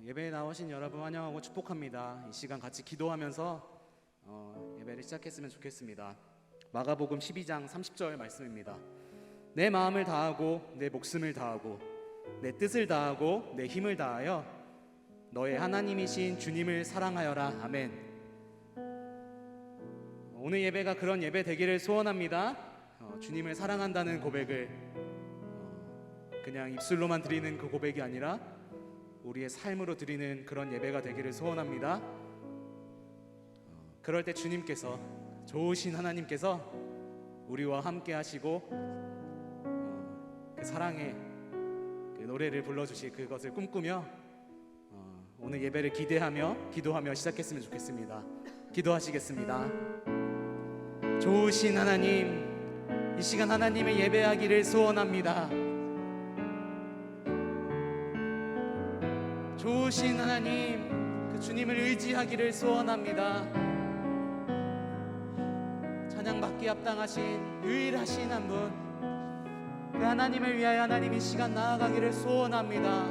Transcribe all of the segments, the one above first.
예배에 나오신 여러분 환영하고 축복합니다. 이 시간 같이 기도하면서 예배를 시작했으면 좋겠습니다. 마가복음 12장 30절 말씀입니다. 내 마음을 다하고 내 목숨을 다하고 내 뜻을 다하고 내 힘을 다하여 너의 하나님이신 주님을 사랑하여라. 아멘. 오늘 예배가 그런 예배 되기를 소원합니다. 주님을 사랑한다는 고백을 그냥 입술로만 드리는 그 고백이 아니라 우리의 삶으로 드리는 그런 예배가 되기를 소원합니다. 그럴 때 주님께서, 좋으신 하나님께서 우리와 함께 하시고 그 사랑의 그 노래를 불러주실 그것을 꿈꾸며 오늘 예배를 기대하며 기도하며 시작했으면 좋겠습니다. 기도하시겠습니다. 좋으신 하나님, 이 시간 하나님을 예배하기를 소원합니다. 좋으신 하나님, 그 주님을 의지하기를 소원합니다. 찬양받기 합당하신 유일하신 한 분, 그 하나님을 위하여 하나님 이 시간 나아가기를 소원합니다.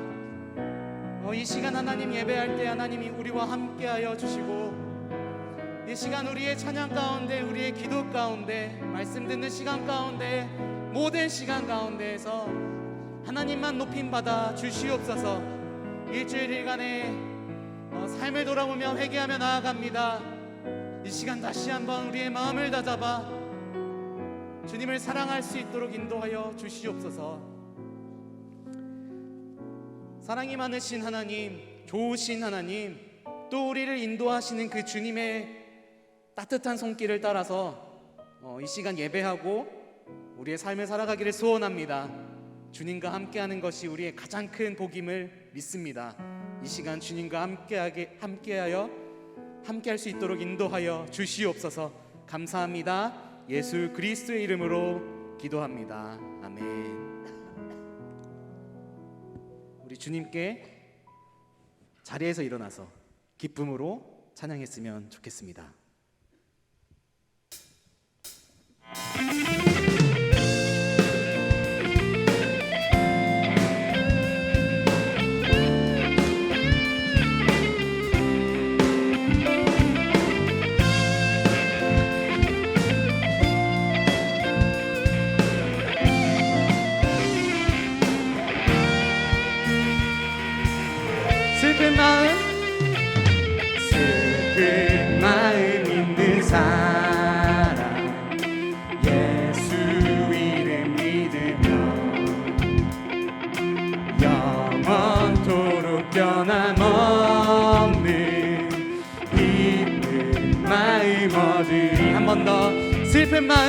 이 시간 하나님 예배할 때 하나님이 우리와 함께하여 주시고, 이 시간 우리의 찬양 가운데, 우리의 기도 가운데, 말씀 듣는 시간 가운데, 모든 시간 가운데에서 하나님만 높임받아 주시옵소서. 일주일간의 삶을 돌아보며 회개하며 나아갑니다. 이 시간 다시 한번 우리의 마음을 다잡아 주님을 사랑할 수 있도록 인도하여 주시옵소서. 사랑이 많으신 하나님, 좋으신 하나님, 또 우리를 인도하시는 그 주님의 따뜻한 손길을 따라서 이 시간 예배하고 우리의 삶을 살아가기를 소원합니다. 주님과 함께하는 것이 우리의 가장 큰 복임을 믿습니다. 이 시간 주님과 함께하여 함께할 수 있도록 인도하여 주시옵소서. 감사합니다. 예수 그리스도의 이름으로 기도합니다. 아멘. 우리 주님께 자리에서 일어나서 기쁨으로 찬양했으면 좋겠습니다. 슬픈 마음 있는 사람, 예수 이름 믿으며 영원토록 변함없는 기쁜 마음 얻으리. 한 번 더. 슬픈 마음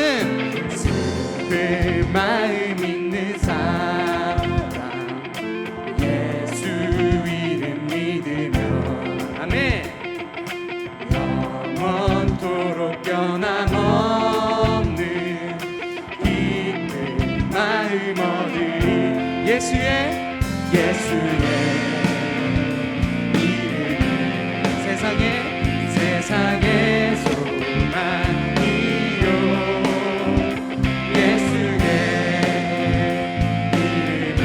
있는 사람, 예수 이름 믿으며 아멘. 영원토록 변함없는 기쁜 마음 얻으리. 예수의 이름 세상의 소망이요. 예수의 이름은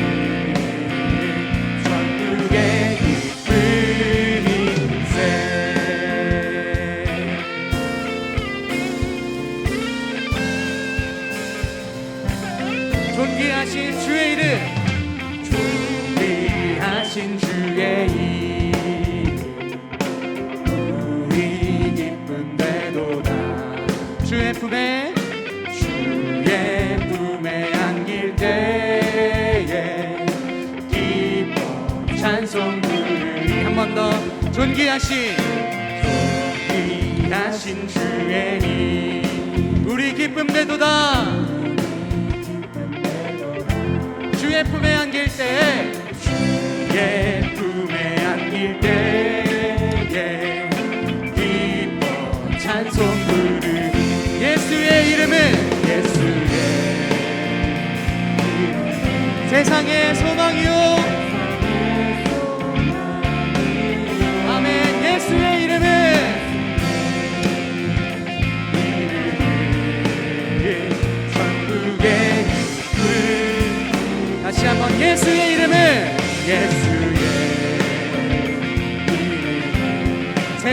천국의 기쁜 인생. 존귀하신 주의 이름, 존귀하신 주의 이름, 우리 기쁜데도다. 주의 품에 안길 때에 기뻐 찬송 부르리. 한 번 더. 존귀하신 주의 이름, 우리 기쁨되도다. 주의 품에 안길 때에 기뻐 찬송 부르리. 예수의 이름은 세상의 소망이요. 아멘. 예수의 이름은 천국의 기쁨. 다시 한번 예수의 이름은 예수의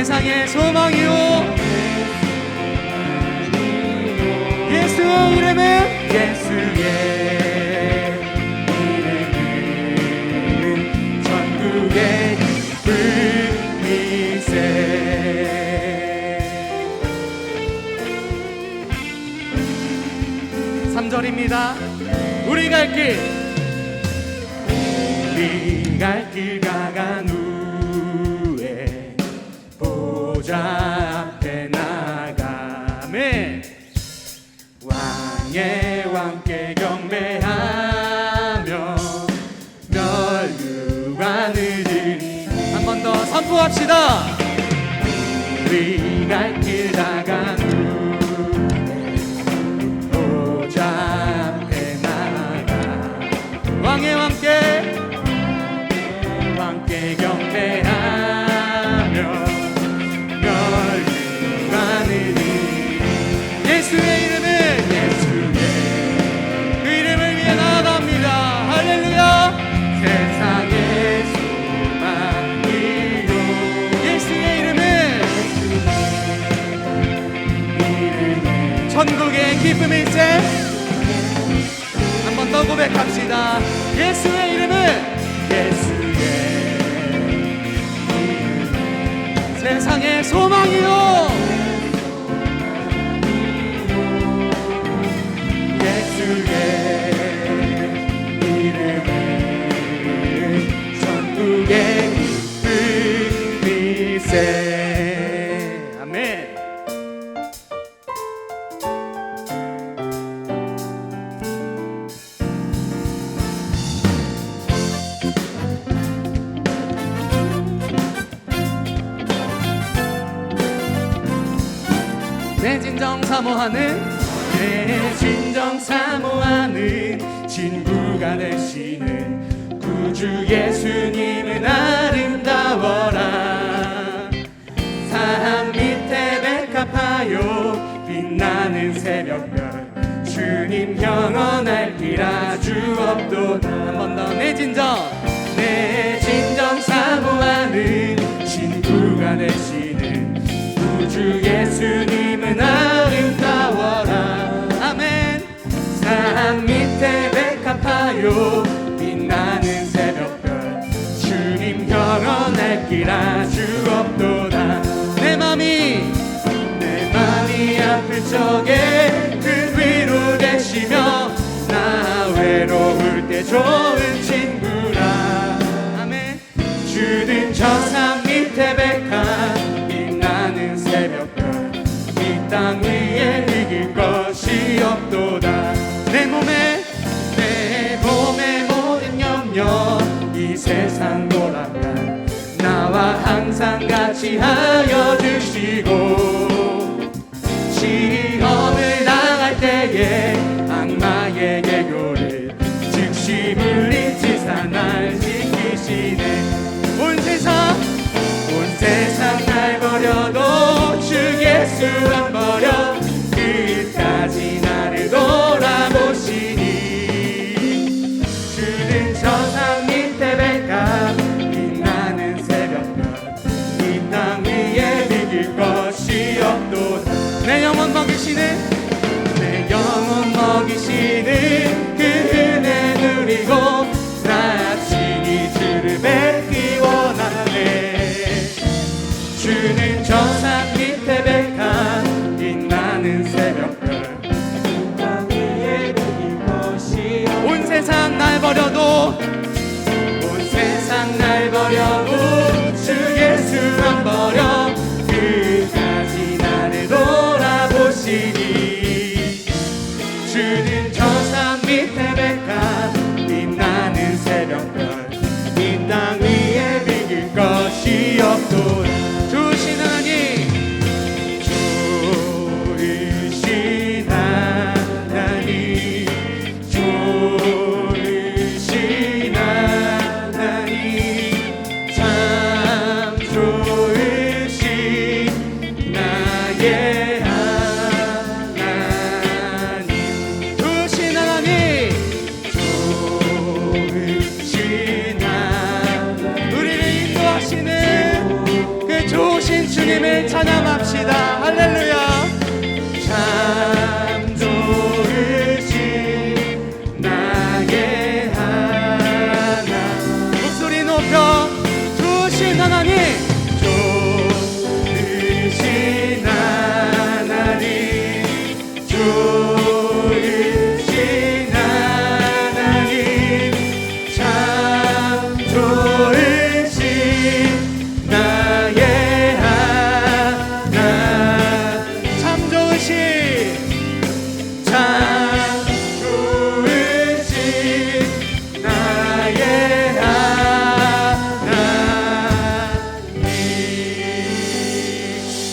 세상의 소망이요 예수의 이름은 예수의 이름은 천국의 불미세 3절입니다 우리 갈 길 가간 후에 보좌 앞에 나가매 왕의 왕께 경배하며 멸류관을 드리니 한 번 더 선포합시다 우리 갈 길 다간 후에 보좌 앞에 나가 왕의 왕께 경배하며 멸류관을 예수의 이름은 예수의 그 이름을 위해 나아갑니다 할렐루야 세상의 소망이요 예수의 이름은 천국의 기쁨일세 한 번 더 고백합시다 예수의 이름은 예수의 세상의 소망이요 예수의 이름은 천국의 빛세 아멘 내 진정 사모하는 친구가 되시는 구주 예수님은 아름다워라 산 밑에 백합하여 빛나는 새벽별 주님 영원할 길 아주 없도다 한 번 더 내 진정 사모하는 친구가 되시는 구주 예수님은 아름다워라 아멘 산 밑에 백합하여 빛나는 새벽별 주님 영원할 길 아주 없도다 내 맘이 아플 적에 그 위로 되시며 나 외로울 때 좋은 친구라 아멘 주는 저 산 밑에 백합 빛나는 새벽별 이 땅 위에 이길 것이 없도다 내 몸에 모든 염려 이 세상 돌아가 나와 항상 같이 하여 주시고 시험을 당할 때에 악마의 개교를 즉시 물리치사 날 지키시네 온 세상 날 버려도 주 예수 안 버려 끝까지 나를 돌아보시니 주는 저 산 밑에 백합 빛나는 새벽별 이 땅 위에 이길 것이 없도다 내 영혼 먹이시는 그 은혜 누리고 나 친히 주를 뵙기 원하네 주는 저 산 밑에 백합 빛나는 새벽별 땅 위에 이길 것이 온 세상 날 버려도 주 예수 안 버려 끝까지 나를 돌아보시니 주는 저 산 밑에 백합 빛나는 새벽별 이 땅 위에 비길 것이 없도다 좋으신 하나님 좋으신 하나님 찬양합시다. 할렐루야. 참 좋으신 나의 하나님, 목소리 높여. 좋으신 하나님, 좋으신 하나님, 좋으신 하나님, 참 좋으신 나의 하나님, 참 좋으신, 참 좋으신 나의 하나님.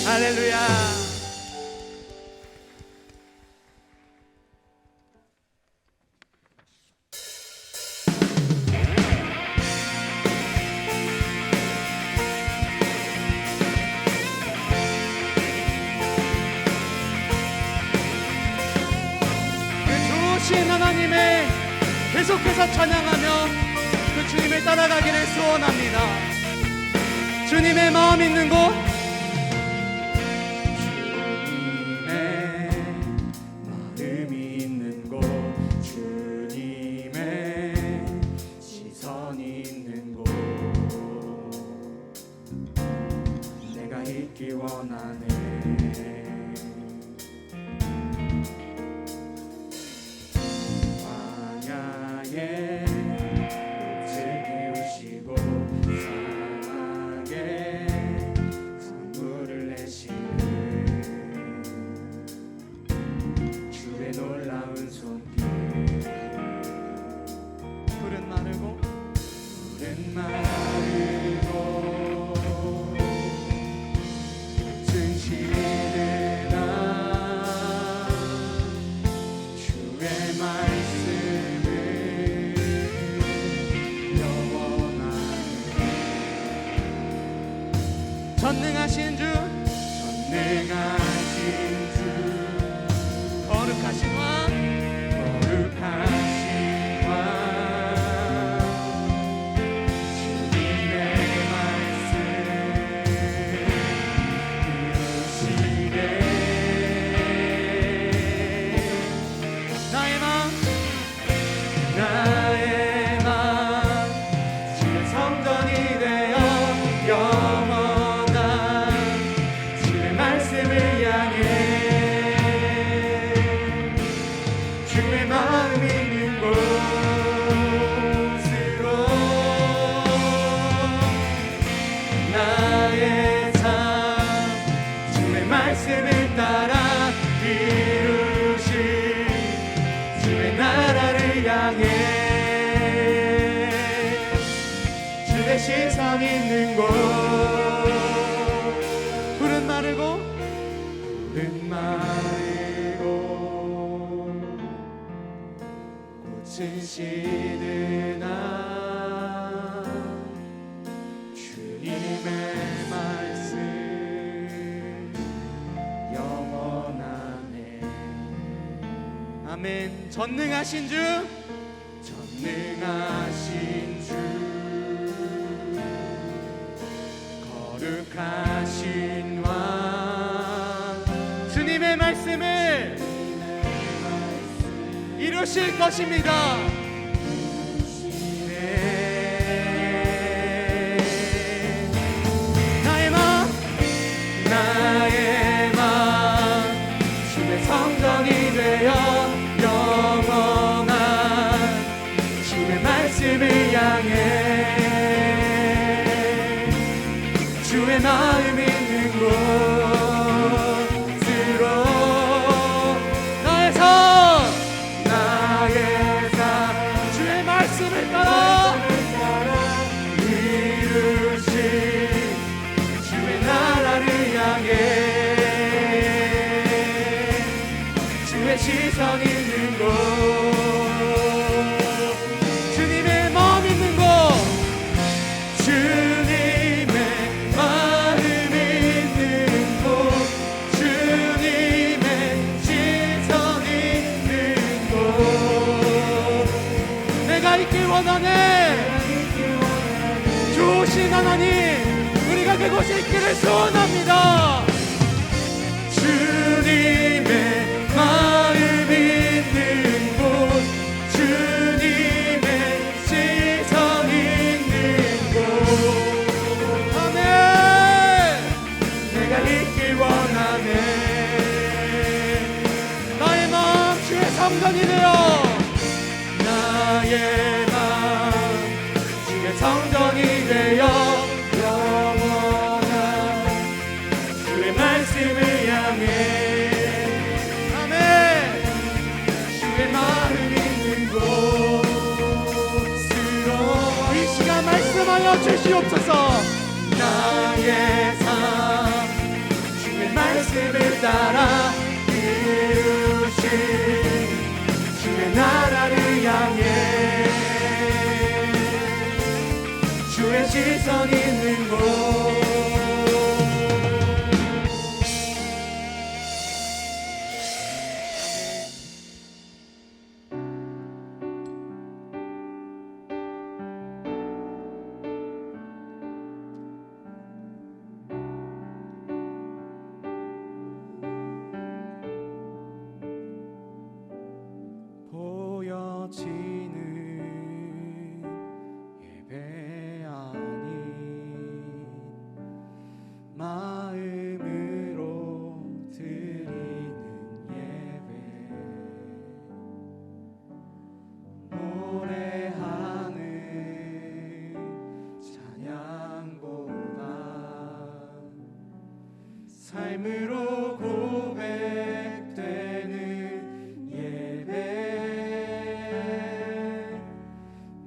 할렐루야. 그 좋으신 하나님의 계속해서 찬양하며 그 주님을 따라가기를 소원합니다. 주님의 마음 있는 곳, 주님의 마음이 있는 곳, 주님의 시선이 있는 곳, 내가 있기 원하네. 광야에 옷을 비우시고 사막에 선물을 내시는 주의 놀라운 손길. 푸른 마르고 푸른 마르고 꽃은 시드나 주의 말씀을 영원하네. 전능하신 주, 전능하신 주, 거룩하신 왕, 거룩하신 왕, 주님의 말씀 이루시네. 나의 마음, 나의 마음 주의 성전이 되어 영원한 주의 말씀을 향해 주의 마음 있는 곳으로 나의 삶 주의 말씀을 따라 이루신 주의 나라를 향해 주의 시선 있는 곳, 푸른 마르고 푸른 마르고 꽃은 시드나 주님의 말씀 영원하네. 아멘. 전능하신 주, 전능하신 주, 거룩하신 왕, 주님의 말씀을 이루실 것입니다. 나의 마음, 나의 마음 주의 성전이 되어 영원한 주의 말씀을 향해 주의 마음 있는 곳으로 나의 삶, 나의 삶 주의 말씀을 따라 이루신 주의 나라를 향해 주의 시선 있는 곳, 주님의 마음 있는 곳, 주님의 마음 있는 곳, 주님의 시선 있는 곳, 내가 있길 원하네. 좋으신 하나님, 우리가 그곳에 있기를 소원합니다. 주님의 마음 있는 곳 주님의 시선 있는 곳 아멘 내가 있길 원하네 나의 마음 주의 성전이 되어 나의 마음 주의 성전이 되어 영원한 주의 말씀을 향해 아멘 주의 마음 있는 곳으로 이 시간 말씀하여 주시옵소서 나의 삶 주의 말씀을 따라 이루신 주의 나라를 향해 주의 시선 있는 곳 보여지는 예배 아닌 마음으로 드리는 예배 노래하는 찬양보다 삶으로 고백되는 예배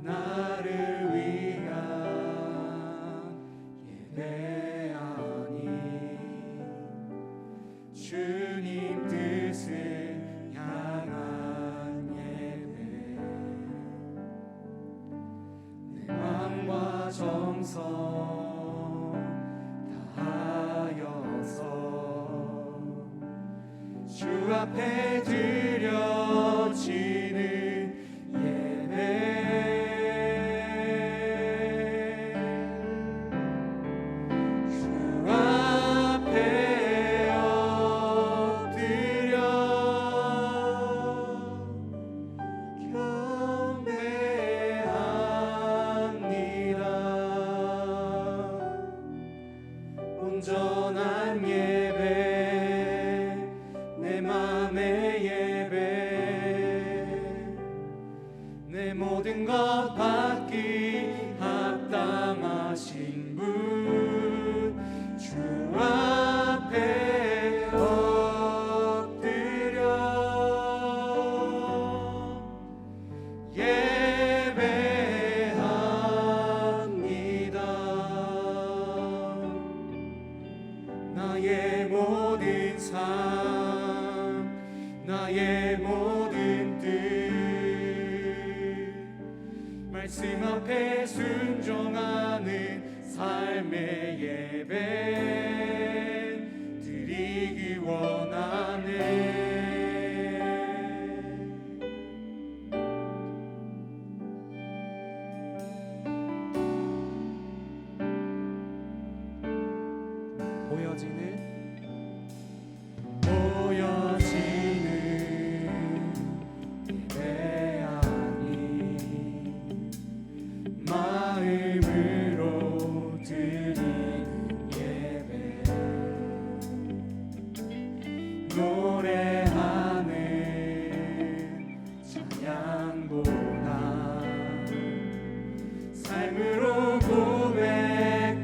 나를 위한 예배 아닌 주님 뜻을 향한 예배 내 마음과 정성 다하여서 주 앞에 드려지는 예배 주 앞에 엎드려 경배합니다 온전한 예배 내 맘의 예배 내 모든 것 받기 합당하신 분 주 앞에 엎드려 예배합니다 나의 모든 삶 나의 모든 뜻 말씀 앞에 순종하는 삶의 예배 드리기 원하네 예배 아닌 마음으로 드리는 예배 노래하는 찬양보다 삶으로 고백되는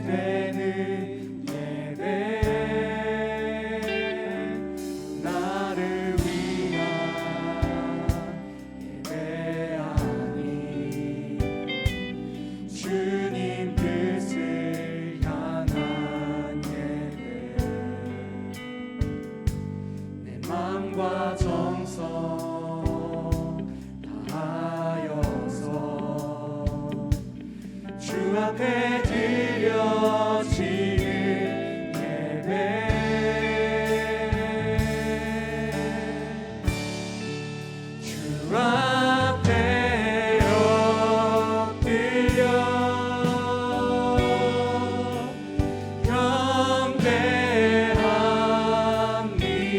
예배 나를 위한 예배 아닌 주님 뜻을 향한 예배 내 마음과 정성 다하여서 주 앞에 드려지는 예배 주 앞에 엎드려 경배합니다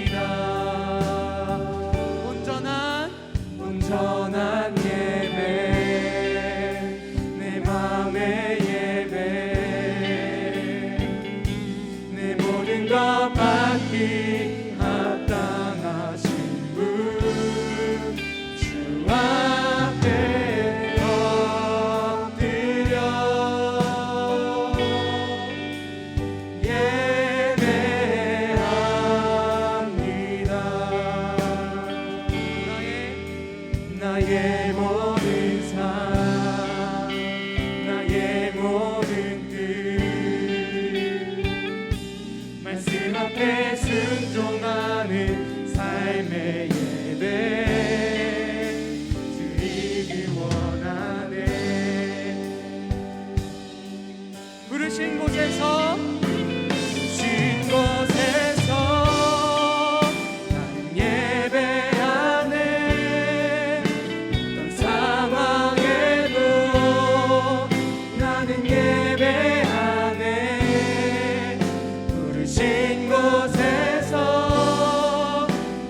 나의 모든 삶, 나의 모든 뜻, 말씀 앞에 순종하는 삶의 예배 드리길 원하네. 부르신 곳에서 나는 예배하네. 어떤 상황에도 나는 예배하네. 부르신 곳에서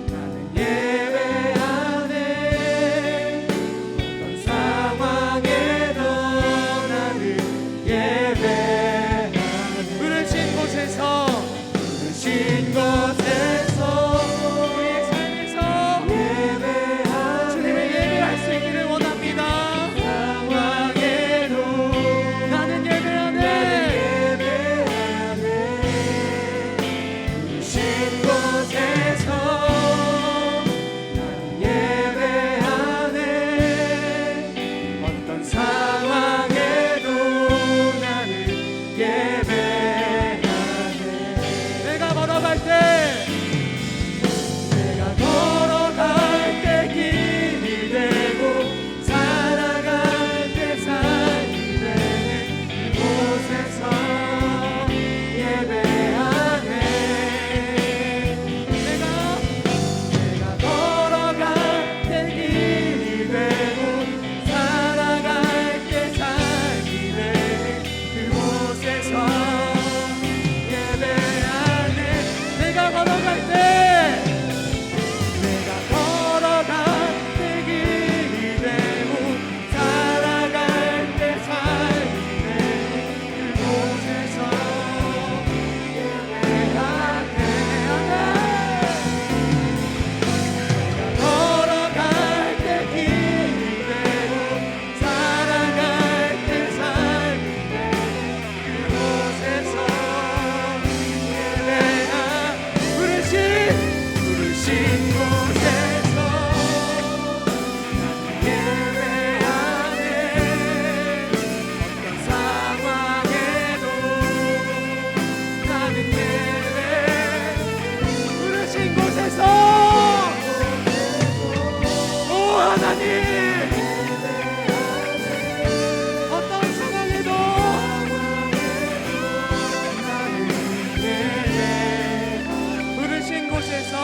나는 예배하네. 어떤 상황에도 나는 예배하네. 부르신 곳에서 우리의 삶에서 주님을 예배할 수 있기를 원합니다. 상황에도 나는 예배하네. 부르신 곳에서 나는 예배하네. 어떤 상황에도 나는 예배하네. 내가 걸어갈 때 길이 되고 살아갈 때 삶이 되는 그곳에서 예배하네. 내가 걸어갈 때 길이 되고 살아갈 때 삶이 되는 그곳에서 예배하네. 내가 걸어갈 때 길이 되고 살아갈 때 삶이 되는 그곳에서 예배하네. 내가 걸어갈 때 길이 되고 살아갈 때 삶이 되는 그곳에서 예배하네. 부르신 곳에서 예배하네. 어떤 상황에도 나는 예배. 부르신 곳에서 오 하나님, 어떤 상황에도 나는 예배. 부르신 곳에서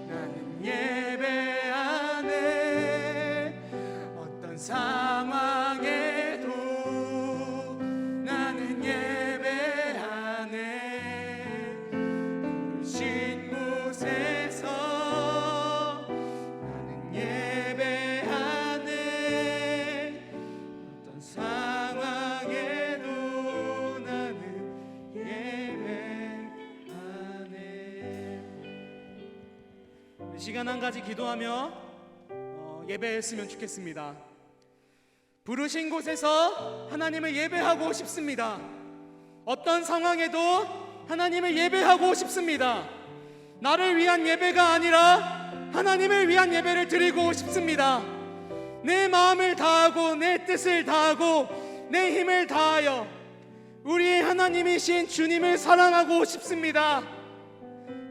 나는 예배하네. 어떤 상황에도 나는 예배하네. 부르신 곳에서 나는 예배하네. 어떤 상황에도 나는 예배하네. 이 시간 한 가지 기도하며 예배했으면 좋겠습니다. 부르신 곳에서 하나님을 예배하고 싶습니다. 어떤 상황에도 하나님을 예배하고 싶습니다. 나를 위한 예배가 아니라 하나님을 위한 예배를 드리고 싶습니다. 내 마음을 다하고 내 뜻을 다하고 내 힘을 다하여 우리의 하나님이신 주님을 사랑하고 싶습니다.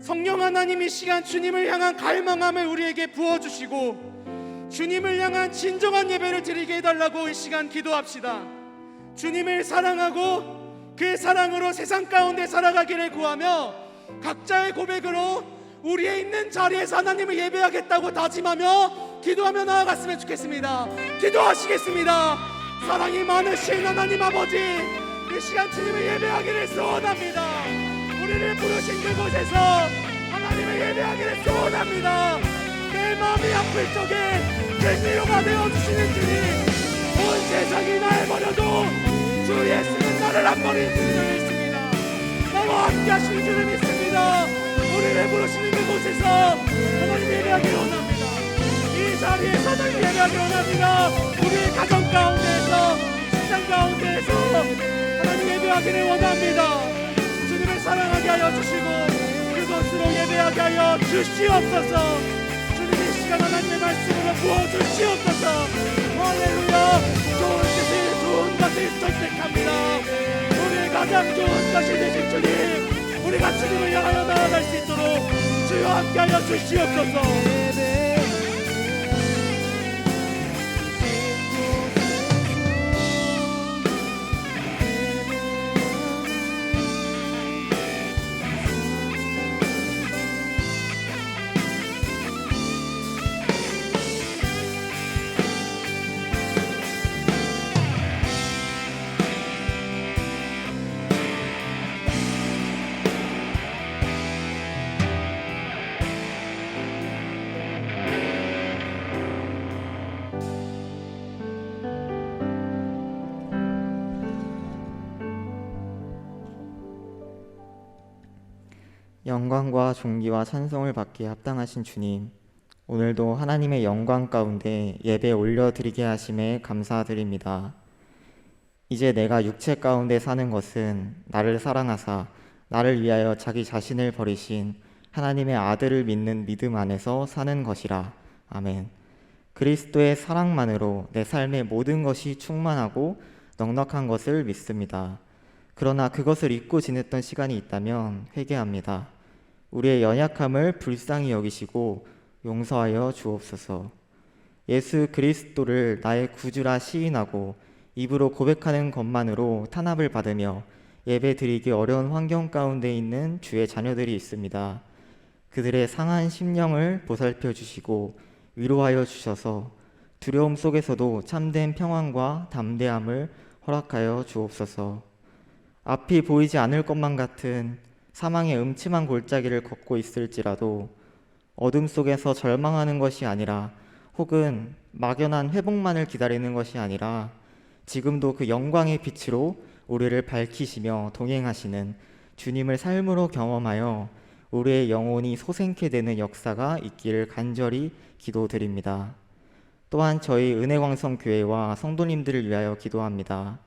성령 하나님, 이 시간 주님을 향한 갈망함을 우리에게 부어주시고 주님을 향한 진정한 예배를 드리게 해달라고 이 시간 기도합시다. 주님을 사랑하고 그 사랑으로 세상 가운데 살아가기를 구하며 각자의 고백으로 우리의 있는 자리에서 하나님을 예배하겠다고 다짐하며 기도하며 나아갔으면 좋겠습니다. 기도하시겠습니다. 사랑이 많으신 하나님 아버지, 이 시간 주님을 예배하기를 소원합니다. 우리를 부르신 그곳에서 하나님을 예배하기를 소원합니다. 내 마음이 아플 적에 그 위로가 되어주시는 주님, 온 세상이 날 버려도 주 예수는 나를 안 버리는 줄 믿습니다. 나와 함께 하시는 줄을 믿습니다. 우리를 부르시는 그곳에서 하나님 예배하기를 원합니다. 이 자리에서 하나님 예배하기를 원합니다. 우리의 가정 가운데에서, 직장 가운데에서 하나님 예배하기를 원합니다. 주님을 사랑하게 하여 주시고 그것으로 예배하게 하게 하여 주시옵소서. 주님 이 시간 하나님의 말씀으로 부어주시옵소서. 할렐루야. 좋은 뜻이 좋은 것을 선택합니다. 우리의 가장 좋은 것이 되실 주님, 우리가 주님을 향하여 나아갈 수 있도록 주여 함께하여 주시옵소서. 영광과 존귀와 찬송을 받기에 합당하신 주님, 오늘도 하나님의 영광 가운데 예배 올려드리게 하심에 감사드립니다. 이제 내가 육체 가운데 사는 것은 나를 사랑하사 나를 위하여 자기 자신을 버리신 하나님의 아들을 믿는 믿음 안에서 사는 것이라. 아멘. 그리스도의 사랑만으로 내 삶의 모든 것이 충만하고 넉넉한 것을 믿습니다. 그러나 그것을 잊고 지냈던 시간이 있다면 회개합니다. 우리의 연약함을 불쌍히 여기시고 용서하여 주옵소서. 예수 그리스도를 나의 구주라 시인하고 입으로 고백하는 것만으로 탄압을 받으며 예배드리기 어려운 환경 가운데 있는 주의 자녀들이 있습니다. 그들의 상한 심령을 보살펴 주시고 위로하여 주셔서 두려움 속에서도 참된 평안과 담대함을 허락하여 주옵소서. 앞이 보이지 않을 것만 같은 사망의 음침한 골짜기를 걷고 있을지라도 어둠 속에서 절망하는 것이 아니라, 혹은 막연한 회복만을 기다리는 것이 아니라 지금도 그 영광의 빛으로 우리를 밝히시며 동행하시는 주님을 삶으로 경험하여 우리의 영혼이 소생케 되는 역사가 있기를 간절히 기도드립니다. 또한 저희 은혜광성교회와 성도님들을 위하여 기도합니다.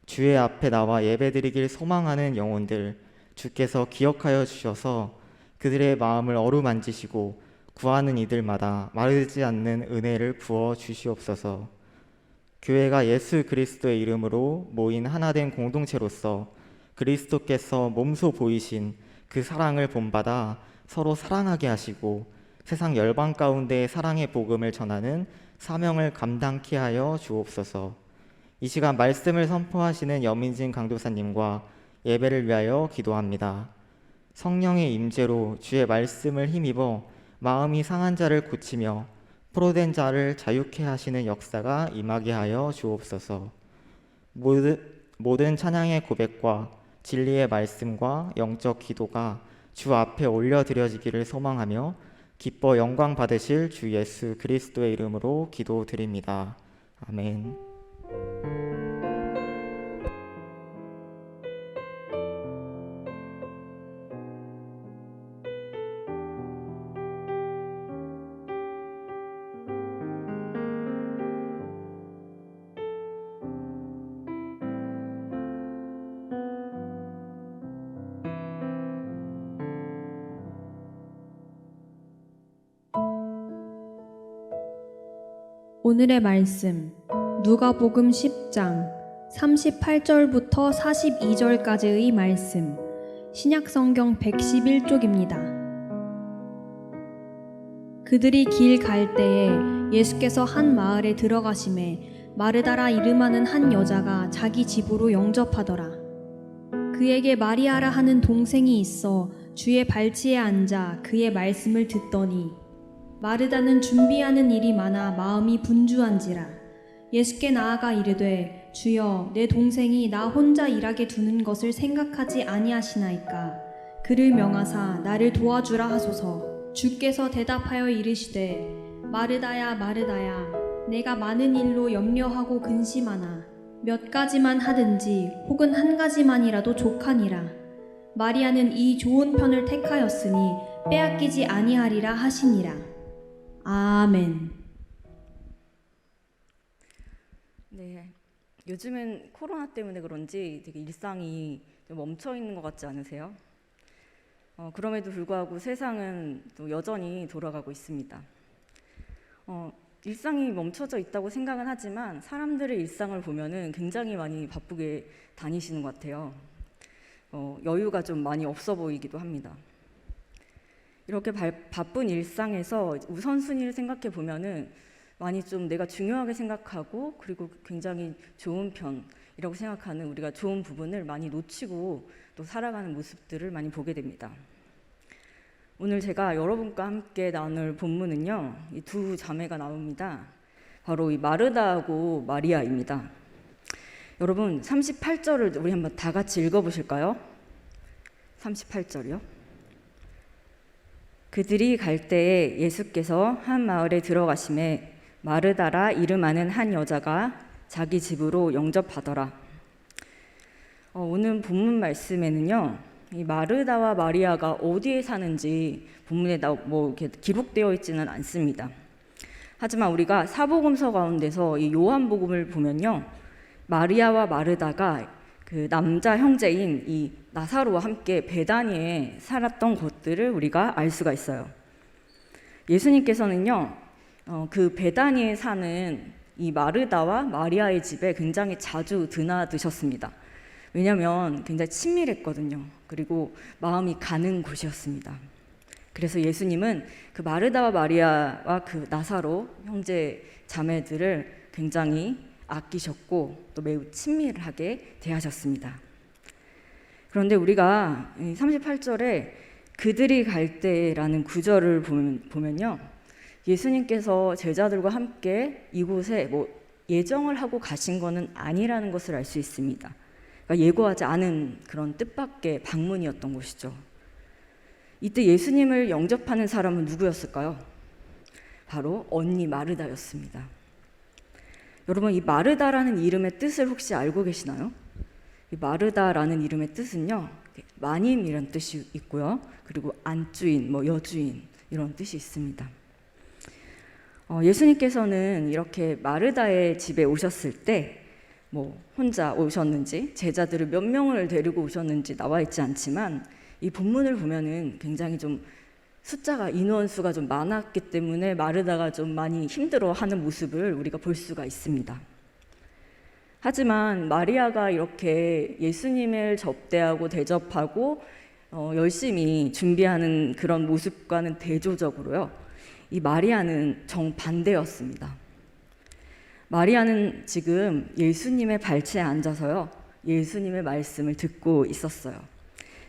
주의 앞에 나와 예배드리길 소망하는 영혼들 주께서 기억하여 주셔서 그들의 마음을 어루만지시고 구하는 이들마다 마르지 않는 은혜를 부어 주시옵소서. 교회가 예수 그리스도의 이름으로 모인 하나된 공동체로서 그리스도께서 몸소 보이신 그 사랑을 본받아 서로 사랑하게 하시고 세상 열방 가운데 사랑의 복음을 전하는 사명을 감당케 하여 주옵소서. 이 시간 말씀을 선포하시는 여민진 강도사님과 예배를 위하여 기도합니다. 성령의 임재로 주의 말씀을 힘입어 마음이 상한 자를 고치며 포로된 자를 자유케 하시는 역사가 임하게 하여 주옵소서. 모든 찬양의 고백과 진리의 말씀과 영적 기도가 주 앞에 올려드려지기를 소망하며 기뻐 영광 받으실 주 예수 그리스도의 이름으로 기도드립니다. 아멘. 오늘의 말씀 누가복음 10장 38절부터 42절까지의 말씀, 신약성경 111쪽입니다. 그들이 길 갈 때에 예수께서 한 마을에 들어가심에 마르다라 이름하는 한 여자가 자기 집으로 영접하더라. 그에게 마리아라 하는 동생이 있어 주의 발치에 앉아 그의 말씀을 듣더니 마르다는 준비하는 일이 많아 마음이 분주한지라. 예수께 나아가 이르되 주여, 내 동생이 나 혼자 일하게 두는 것을 생각하지 아니하시나이까. 그를 명하사 나를 도와주라 하소서. 주께서 대답하여 이르시되 마르다야 마르다야, 내가 많은 일로 염려하고 근심하나 몇 가지만 하든지 혹은 한 가지만이라도 족하니라. 마리아는 이 좋은 편을 택하였으니 빼앗기지 아니하리라 하시니라. 아멘. 네, 요즘은 코로나 때문에 그런지 되게 일상이 좀 멈춰 있는 것 같지 않으세요? 그럼에도 불구하고 세상은 또 여전히 돌아가고 있습니다. 일상이 멈춰져 있다고 생각은 하지만 사람들의 일상을 보면은 굉장히 많이 바쁘게 다니시는 것 같아요. 여유가 좀 많이 없어 보이기도 합니다. 이렇게 바쁜 일상에서 우선순위를 생각해 보면은 많이 좀 내가 중요하게 생각하고 그리고 굉장히 좋은 편이라고 생각하는 우리가 좋은 부분을 많이 놓치고 또 살아가는 모습들을 많이 보게 됩니다. 오늘 제가 여러분과 함께 나눌 본문은요, 이 두 자매가 나옵니다. 바로 이 마르다하고 마리아입니다. 여러분 38절을 우리 한번 다 같이 읽어보실까요? 38절이요. 그들이 갈 때에 예수께서 한 마을에 들어가심에 마르다라 이름하는 한 여자가 자기 집으로 영접하더라. 오늘 본문 말씀에는요, 이 마르다와 마리아가 어디에 사는지 본문에 이렇게 기록되어 있지는 않습니다. 하지만 우리가 사복음서 가운데서 이 요한복음을 보면요, 마리아와 마르다가 그 남자 형제인 이 나사로와 함께 베다니에 살았던 것들을 우리가 알 수가 있어요. 예수님께서는요, 그 베다니에 사는 이 마르다와 마리아의 집에 굉장히 자주 드나드셨습니다. 왜냐하면 굉장히 친밀했거든요. 그리고 마음이 가는 곳이었습니다. 그래서 예수님은 그 마르다와 마리아와 그 나사로 형제 자매들을 굉장히 아끼셨고 또 매우 친밀하게 대하셨습니다. 그런데 우리가 38절에 그들이 갈 때라는 구절을 보면요, 예수님께서 제자들과 함께 이곳에 예정을 하고 가신 것은 아니라는 것을 알 수 있습니다. 그러니까 예고하지 않은 그런 뜻밖의 방문이었던 것이죠. 이때 예수님을 영접하는 사람은 누구였을까요? 바로 언니 마르다였습니다. 여러분, 이 마르다라는 이름의 뜻을 혹시 알고 계시나요? 이 마르다라는 이름의 뜻은요, 마님이라는 뜻이 있고요, 그리고 안주인, 여주인 이런 뜻이 있습니다. 예수님께서는 이렇게 마르다의 집에 오셨을 때 혼자 오셨는지 제자들을 몇 명을 데리고 오셨는지 나와 있지 않지만 이 본문을 보면은 굉장히 좀 인원수가 좀 많았기 때문에 마르다가 좀 많이 힘들어하는 모습을 우리가 볼 수가 있습니다. 하지만 마리아가 이렇게 예수님을 접대하고 대접하고 열심히 준비하는 그런 모습과는 대조적으로요, 이 마리아는 정반대였습니다. 마리아는 지금 예수님의 발치에 앉아서요, 예수님의 말씀을 듣고 있었어요.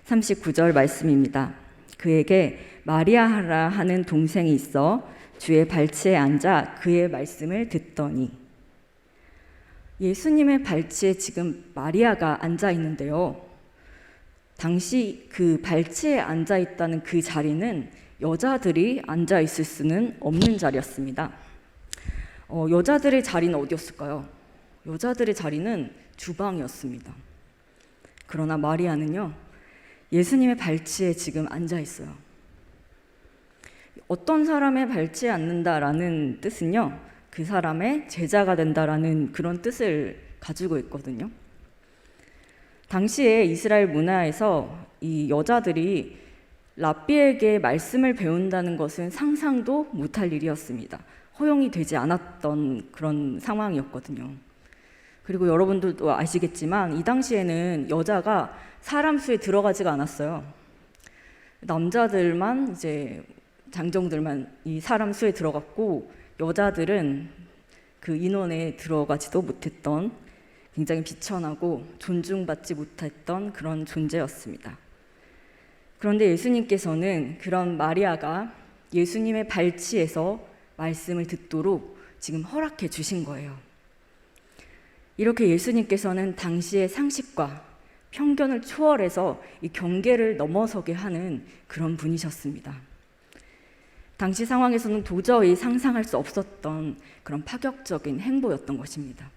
39절 말씀입니다. 그에게 마리아라 하는 동생이 있어 주의 발치에 앉아 그의 말씀을 듣더니. 예수님의 발치에 지금 마리아가 앉아 있는데요, 당시 그 발치에 앉아 있다는 그 자리는 여자들이 앉아 있을 수는 없는 자리였습니다. 여자들의 자리는 어디였을까요? 여자들의 자리는 주방이었습니다. 그러나 마리아는요, 예수님의 발치에 지금 앉아 있어요. 어떤 사람의 발치에 앉는다라는 뜻은요, 그 사람의 제자가 된다라는 그런 뜻을 가지고 있거든요. 당시에 이스라엘 문화에서 이 여자들이 랍비에게 말씀을 배운다는 것은 상상도 못할 일이었습니다. 허용이 되지 않았던 그런 상황이었거든요. 그리고 여러분들도 아시겠지만 이 당시에는 여자가 사람 수에 들어가지가 않았어요. 남자들만, 이제 장정들만 이 사람 수에 들어갔고 여자들은 그 인원에 들어가지도 못했던, 굉장히 비천하고 존중받지 못했던 그런 존재였습니다. 그런데 예수님께서는 그런 마리아가 예수님의 발치에서 말씀을 듣도록 지금 허락해 주신 거예요. 이렇게 예수님께서는 당시의 상식과 편견을 초월해서 이 경계를 넘어서게 하는 그런 분이셨습니다. 당시 상황에서는 도저히 상상할 수 없었던 그런 파격적인 행보였던 것입니다.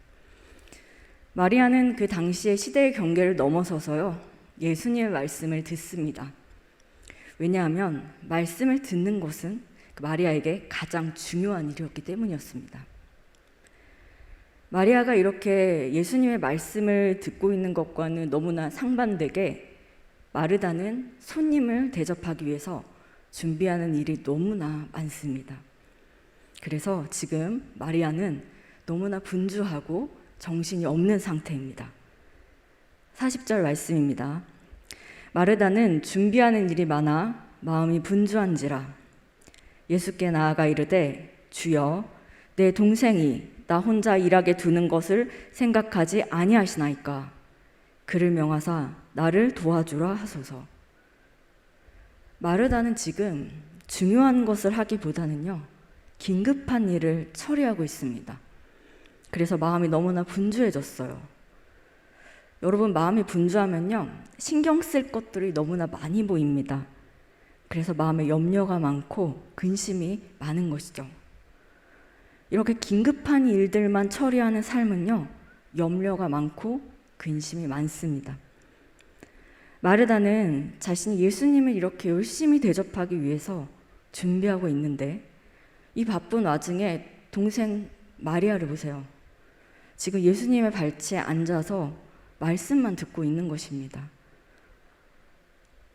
마리아는 그 당시의 시대의 경계를 넘어서서요, 예수님의 말씀을 듣습니다. 왜냐하면 말씀을 듣는 것은 그 마리아에게 가장 중요한 일이었기 때문이었습니다. 마리아가 이렇게 예수님의 말씀을 듣고 있는 것과는 너무나 상반되게 마르다는 손님을 대접하기 위해서 준비하는 일이 너무나 많습니다. 그래서 지금 마리아는 너무나 분주하고 정신이 없는 상태입니다. 40절 말씀입니다. 마르다는 준비하는 일이 많아 마음이 분주한지라 예수께 나아가 이르되 주여 내 동생이 나 혼자 일하게 두는 것을 생각하지 아니하시나이까 그를 명하사 나를 도와주라 하소서. 마르다는 지금 중요한 것을 하기보다는요 긴급한 일을 처리하고 있습니다. 그래서 마음이 너무나 분주해졌어요. 여러분, 마음이 분주하면요 신경 쓸 것들이 너무나 많이 보입니다. 그래서 마음에 염려가 많고 근심이 많은 것이죠. 이렇게 긴급한 일들만 처리하는 삶은요 염려가 많고 근심이 많습니다. 마르다는 자신이 예수님을 이렇게 열심히 대접하기 위해서 준비하고 있는데 이 바쁜 와중에 동생 마리아를 보세요. 지금 예수님의 발치에 앉아서 말씀만 듣고 있는 것입니다.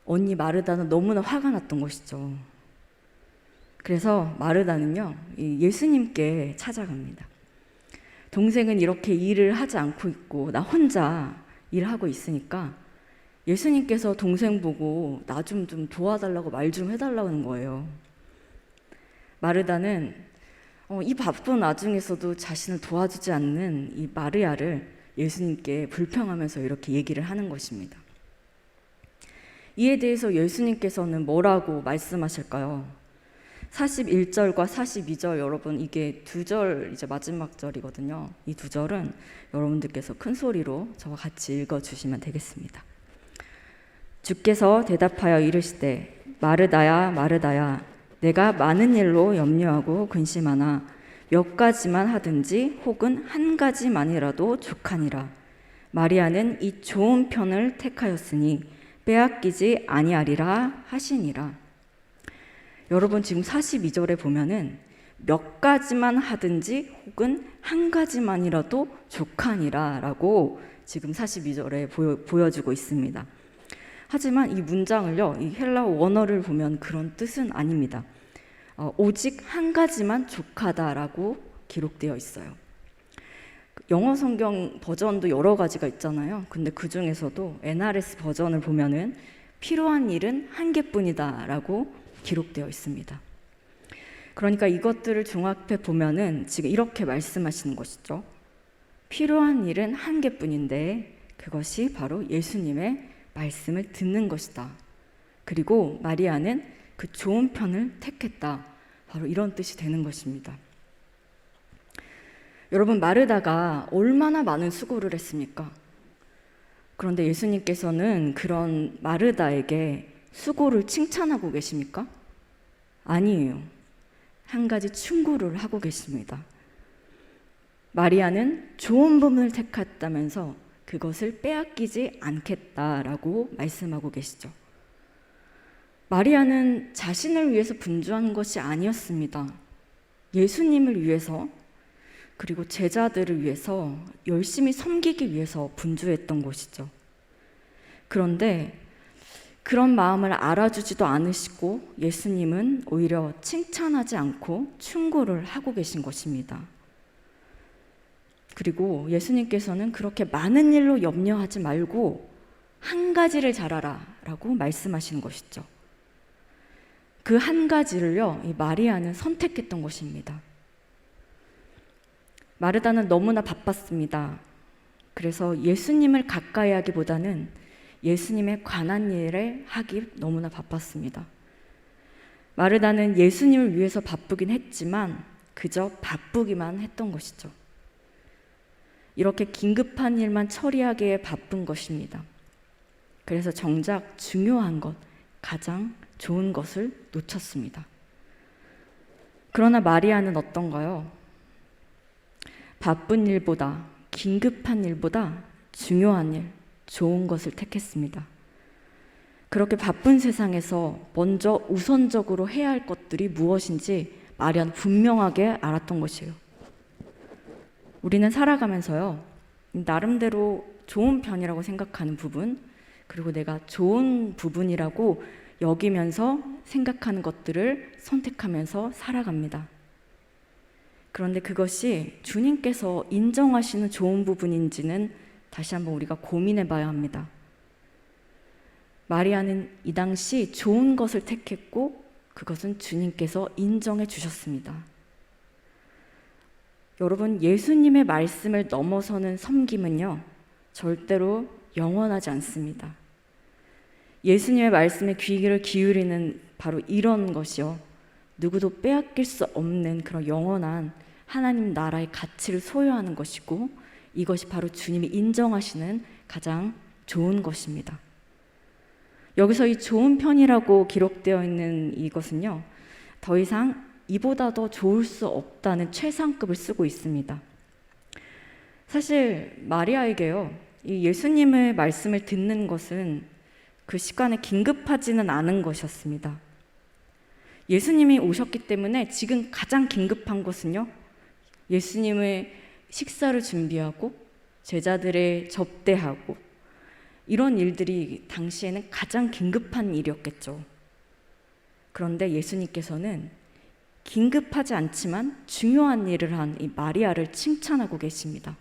언니 마르다는 너무나 화가 났던 것이죠. 그래서 마르다는요 예수님께 찾아갑니다. 동생은 이렇게 일을 하지 않고 있고 나 혼자 일하고 있으니까 예수님께서 동생 보고 나 좀 도와달라고 말 좀 해달라는 거예요. 마르다는 이 바쁜 와중에서도 자신을 도와주지 않는 이 마리아를 예수님께 불평하면서 이렇게 얘기를 하는 것입니다. 이에 대해서 예수님께서는 뭐라고 말씀하실까요? 41절과 42절 여러분 이게 두 절 이제 마지막 절이거든요. 이 두 절은 여러분들께서 큰 소리로 저와 같이 읽어주시면 되겠습니다. 주께서 대답하여 이르시되 마르다야 마르다야 내가 많은 일로 염려하고 근심하나 몇 가지만 하든지 혹은 한 가지만이라도 족하니라. 마리아는 이 좋은 편을 택하였으니 빼앗기지 아니하리라 하시니라. 여러분 지금 42절에 보면은 몇 가지만 하든지 혹은 한 가지만이라도 족하니라 라고 지금 42절에 보여주고 있습니다. 하지만 이 문장을요 이 헬라어 원어를 보면 그런 뜻은 아닙니다. 오직 한 가지만 족하다라고 기록되어 있어요. 영어 성경 버전도 여러 가지가 있잖아요. 근데 그 중에서도 NRS 버전을 보면은 필요한 일은 한 개뿐이다라고 기록되어 있습니다. 그러니까 이것들을 종합해 보면은 지금 이렇게 말씀하시는 것이죠. 필요한 일은 한 개뿐인데 그것이 바로 예수님의 말씀을 듣는 것이다. 그리고 마리아는 그 좋은 편을 택했다. 바로 이런 뜻이 되는 것입니다. 여러분 마르다가 얼마나 많은 수고를 했습니까? 그런데 예수님께서는 그런 마르다에게 수고를 칭찬하고 계십니까? 아니에요. 한 가지 충고를 하고 계십니다. 마리아는 좋은 부분을 택했다면서 그것을 빼앗기지 않겠다라고 말씀하고 계시죠. 마리아는 자신을 위해서 분주한 것이 아니었습니다. 예수님을 위해서 그리고 제자들을 위해서 열심히 섬기기 위해서 분주했던 것이죠. 그런데 그런 마음을 알아주지도 않으시고 예수님은 오히려 칭찬하지 않고 충고를 하고 계신 것입니다. 그리고 예수님께서는 그렇게 많은 일로 염려하지 말고 한 가지를 잘하라 라고 말씀하시는 것이죠. 그 한 가지를요, 이 마리아는 선택했던 것입니다. 마르다는 너무나 바빴습니다. 그래서 예수님을 가까이 하기보다는 예수님에 관한 일을 하기 너무나 바빴습니다. 마르다는 예수님을 위해서 바쁘긴 했지만 그저 바쁘기만 했던 것이죠. 이렇게 긴급한 일만 처리하기에 바쁜 것입니다. 그래서 정작 중요한 것, 가장 좋은 것을 놓쳤습니다. 그러나 마리아는 어떤가요? 바쁜 일보다, 긴급한 일보다 중요한 일, 좋은 것을 택했습니다. 그렇게 바쁜 세상에서 먼저 우선적으로 해야 할 것들이 무엇인지 마리아는 분명하게 알았던 것이에요. 우리는 살아가면서요, 나름대로 좋은 편이라고 생각하는 부분, 그리고 내가 좋은 부분이라고 여기면서 생각하는 것들을 선택하면서 살아갑니다. 그런데 그것이 주님께서 인정하시는 좋은 부분인지는 다시 한번 우리가 고민해 봐야 합니다. 마리아는 이 당시 좋은 것을 택했고 그것은 주님께서 인정해 주셨습니다. 여러분, 예수님의 말씀을 넘어서는 섬김은요, 절대로 영원하지 않습니다. 예수님의 말씀에 귀를 기울이는 바로 이런 것이요, 누구도 빼앗길 수 없는 그런 영원한 하나님 나라의 가치를 소유하는 것이고, 이것이 바로 주님이 인정하시는 가장 좋은 것입니다. 여기서 이 좋은 편이라고 기록되어 있는 이것은요, 더 이상 이보다 더 좋을 수 없다는 최상급을 쓰고 있습니다. 사실 마리아에게요, 이 예수님의 말씀을 듣는 것은 그 시간에 긴급하지는 않은 것이었습니다. 예수님이 오셨기 때문에 지금 가장 긴급한 것은요, 예수님의 식사를 준비하고 제자들의 접대하고 이런 일들이 당시에는 가장 긴급한 일이었겠죠. 그런데 예수님께서는 긴급하지 않지만 중요한 일을 한 이 마리아를 칭찬하고 계십니다.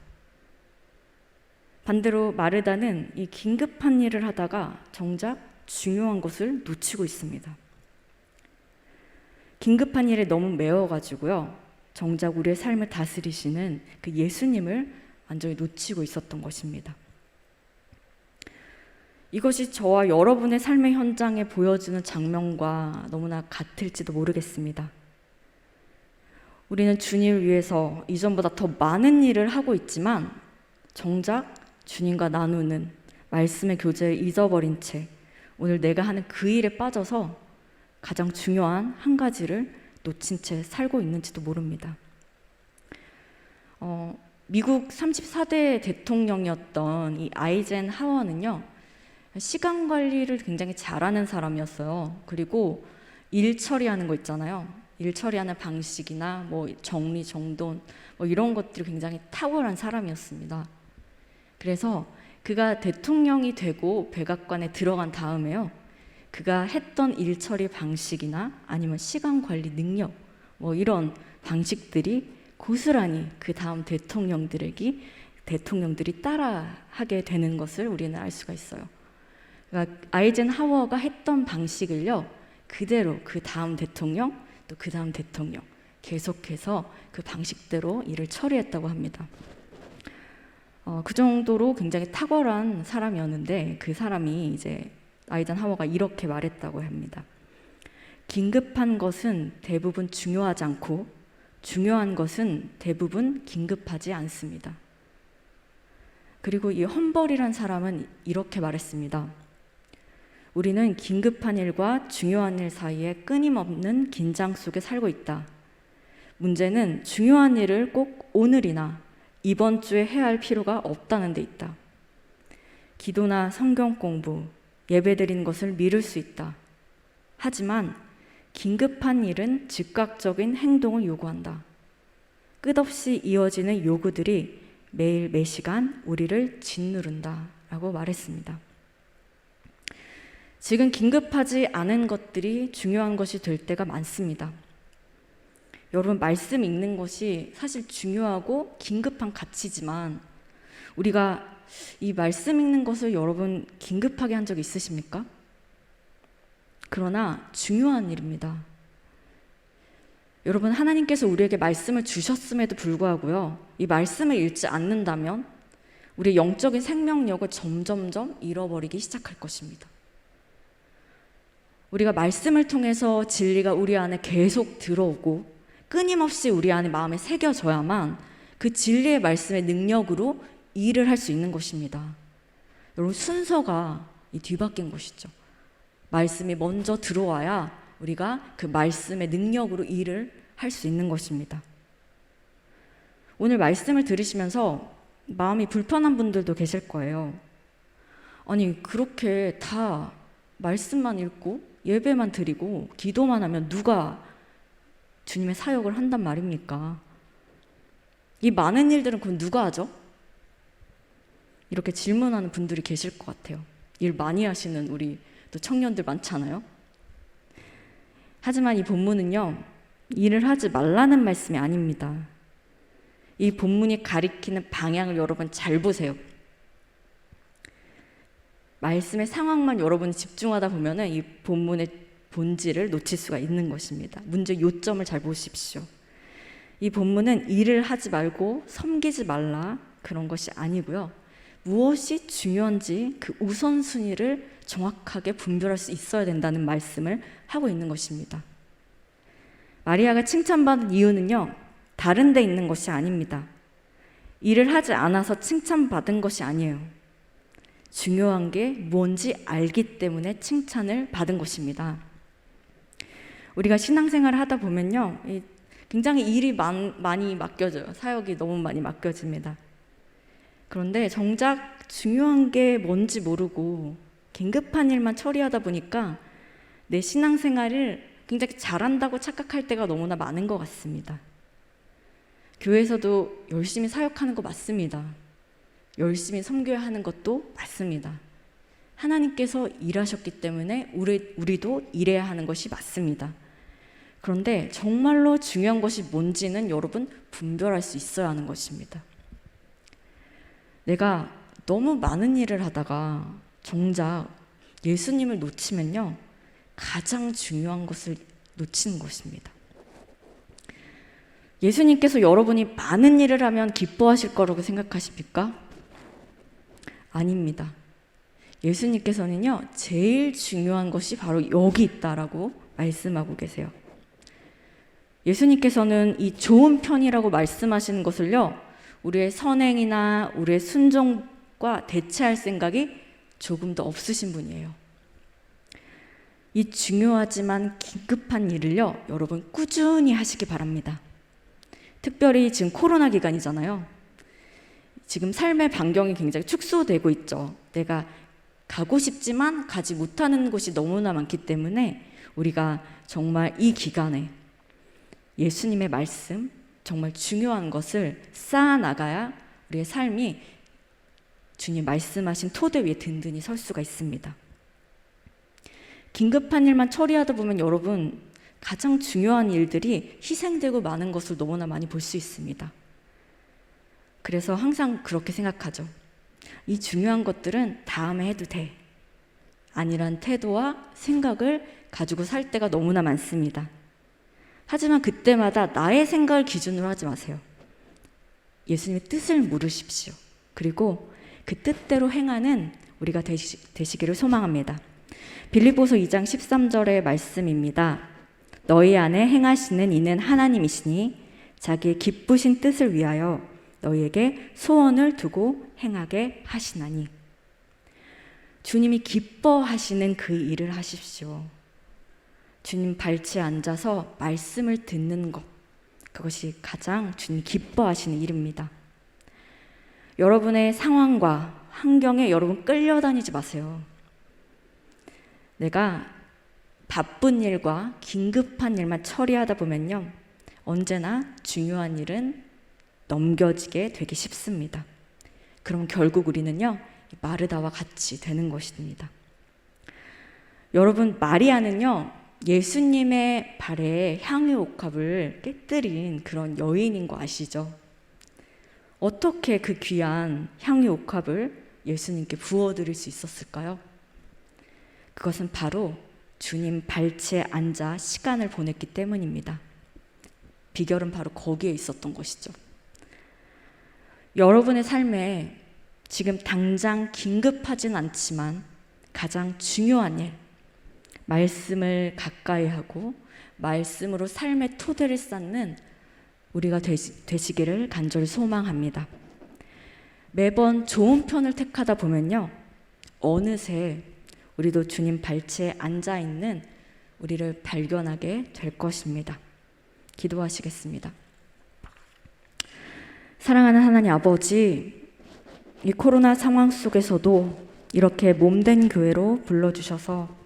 반대로 마르다는 이 긴급한 일을 하다가 정작 중요한 것을 놓치고 있습니다. 긴급한 일에 너무 매워가지고요, 정작 우리의 삶을 다스리시는 그 예수님을 완전히 놓치고 있었던 것입니다. 이것이 저와 여러분의 삶의 현장에 보여주는 장면과 너무나 같을지도 모르겠습니다. 우리는 주님을 위해서 이전보다 더 많은 일을 하고 있지만 정작 주님과 나누는 말씀의 교제를 잊어버린 채 오늘 내가 하는 그 일에 빠져서 가장 중요한 한 가지를 놓친 채 살고 있는지도 모릅니다. 미국 34대 대통령이었던 이 아이젠하워는요, 시간 관리를 굉장히 잘하는 사람이었어요. 그리고 일 처리하는 거 있잖아요. 일 처리하는 방식이나 뭐 정리, 정돈 뭐 이런 것들이 굉장히 탁월한 사람이었습니다. 그래서 그가 대통령이 되고 백악관에 들어간 다음에요, 그가 했던 일 처리 방식이나 아니면 시간 관리 능력 뭐 이런 방식들이 고스란히 그 다음 대통령들이 따라하게 되는 것을 우리는 알 수가 있어요. 그러니까 아이젠하워가 했던 방식을요, 그대로 그 다음 대통령 또 그 다음 대통령 계속해서 그 방식대로 일을 처리했다고 합니다. 그 정도로 굉장히 탁월한 사람이었는데, 그 사람이 이제 아이젠하워가 이렇게 말했다고 합니다. 긴급한 것은 대부분 중요하지 않고 중요한 것은 대부분 긴급하지 않습니다. 그리고 이 험벌이란 사람은 이렇게 말했습니다. 우리는 긴급한 일과 중요한 일 사이에 끊임없는 긴장 속에 살고 있다. 문제는 중요한 일을 꼭 오늘이나 이번 주에 해야 할 필요가 없다는 데 있다. 기도나 성경 공부, 예배드리는 것을 미룰 수 있다. 하지만 긴급한 일은 즉각적인 행동을 요구한다. 끝없이 이어지는 요구들이 매일 매시간 우리를 짓누른다 라고 말했습니다. 지금 긴급하지 않은 것들이 중요한 것이 될 때가 많습니다. 여러분, 말씀 읽는 것이 사실 중요하고 긴급한 가치지만 우리가 이 말씀 읽는 것을 여러분 긴급하게 한 적 있으십니까? 그러나 중요한 일입니다. 여러분, 하나님께서 우리에게 말씀을 주셨음에도 불구하고요, 이 말씀을 읽지 않는다면 우리의 영적인 생명력을 점점점 잃어버리기 시작할 것입니다. 우리가 말씀을 통해서 진리가 우리 안에 계속 들어오고 끊임없이 우리 안에 마음에 새겨져야만 그 진리의 말씀의 능력으로 일을 할 수 있는 것입니다. 여러분, 순서가 뒤바뀐 것이죠. 말씀이 먼저 들어와야 우리가 그 말씀의 능력으로 일을 할 수 있는 것입니다. 오늘 말씀을 들으시면서 마음이 불편한 분들도 계실 거예요. 아니, 그렇게 다 말씀만 읽고 예배만 드리고 기도만 하면 누가 주님의 사역을 한단 말입니까? 이 많은 일들은 그건 누가 하죠? 이렇게 질문하는 분들이 계실 것 같아요. 일 많이 하시는 우리 또 청년들 많잖아요. 하지만 이 본문은요, 일을 하지 말라는 말씀이 아닙니다. 이 본문이 가리키는 방향을 여러분 잘 보세요. 말씀의 상황만 여러분이 집중하다 보면은 이 본문의 본질을 놓칠 수가 있는 것입니다. 문제 요점을 잘 보십시오. 이 본문은 일을 하지 말고 섬기지 말라 그런 것이 아니고요. 무엇이 중요한지 그 우선순위를 정확하게 분별할 수 있어야 된다는 말씀을 하고 있는 것입니다. 마리아가 칭찬받은 이유는요, 다른 데 있는 것이 아닙니다. 일을 하지 않아서 칭찬받은 것이 아니에요. 중요한 게 뭔지 알기 때문에 칭찬을 받은 것입니다. 우리가 신앙생활을 하다 보면요, 굉장히 일이 많이 맡겨져요. 사역이 너무 많이 맡겨집니다. 그런데 정작 중요한 게 뭔지 모르고 긴급한 일만 처리하다 보니까 내 신앙생활을 굉장히 잘한다고 착각할 때가 너무나 많은 것 같습니다. 교회에서도 열심히 사역하는 거 맞습니다. 열심히 섬겨야 하는 것도 맞습니다. 하나님께서 일하셨기 때문에 우리도 일해야 하는 것이 맞습니다. 그런데 정말로 중요한 것이 뭔지는 여러분 분별할 수 있어야 하는 것입니다. 내가 너무 많은 일을 하다가 정작 예수님을 놓치면요, 가장 중요한 것을 놓치는 것입니다. 예수님께서 여러분이 많은 일을 하면 기뻐하실 거라고 생각하십니까? 아닙니다. 예수님께서는요, 제일 중요한 것이 바로 여기 있다라고 말씀하고 계세요. 예수님께서는 이 좋은 편이라고 말씀하시는 것을요, 우리의 선행이나 우리의 순종과 대체할 생각이 조금 더 없으신 분이에요. 이 중요하지만 긴급한 일을요, 여러분 꾸준히 하시기 바랍니다. 특별히 지금 코로나 기간이잖아요. 지금 삶의 반경이 굉장히 축소되고 있죠. 내가 가고 싶지만 가지 못하는 곳이 너무나 많기 때문에 우리가 정말 이 기간에 예수님의 말씀, 정말 중요한 것을 쌓아나가야 우리의 삶이 주님 말씀하신 토대 위에 든든히 설 수가 있습니다. 긴급한 일만 처리하다 보면 여러분 가장 중요한 일들이 희생되고 많은 것을 너무나 많이 볼 수 있습니다. 그래서 항상 그렇게 생각하죠. 이 중요한 것들은 다음에 해도 돼. 아니란 태도와 생각을 가지고 살 때가 너무나 많습니다. 하지만 그때마다 나의 생각을 기준으로 하지 마세요. 예수님의 뜻을 물으십시오. 그리고 그 뜻대로 행하는 우리가 되시기를 소망합니다. 빌립보서 2장 13절의 말씀입니다. 너희 안에 행하시는 이는 하나님이시니 자기의 기쁘신 뜻을 위하여 너희에게 소원을 두고 행하게 하시나니. 주님이 기뻐하시는 그 일을 하십시오. 주님 발치에 앉아서 말씀을 듣는 것, 그것이 가장 주님 기뻐하시는 일입니다. 여러분의 상황과 환경에 여러분 끌려다니지 마세요. 내가 바쁜 일과 긴급한 일만 처리하다 보면요, 언제나 중요한 일은 넘겨지게 되기 쉽습니다. 그럼 결국 우리는요, 마르다와 같이 되는 것입니다. 여러분, 마리아는요, 예수님의 발에 향유옥합을 깨뜨린 그런 여인인 거 아시죠? 어떻게 그 귀한 향유옥합을 예수님께 부어드릴 수 있었을까요? 그것은 바로 주님 발치에 앉아 시간을 보냈기 때문입니다. 비결은 바로 거기에 있었던 것이죠. 여러분의 삶에 지금 당장 긴급하진 않지만 가장 중요한 일, 말씀을 가까이 하고 말씀으로 삶의 토대를 쌓는 우리가 되시기를 간절히 소망합니다. 매번 좋은 편을 택하다 보면요, 어느새 우리도 주님 발치에 앉아있는 우리를 발견하게 될 것입니다. 기도하시겠습니다. 사랑하는 하나님 아버지, 이 코로나 상황 속에서도 이렇게 몸된 교회로 불러주셔서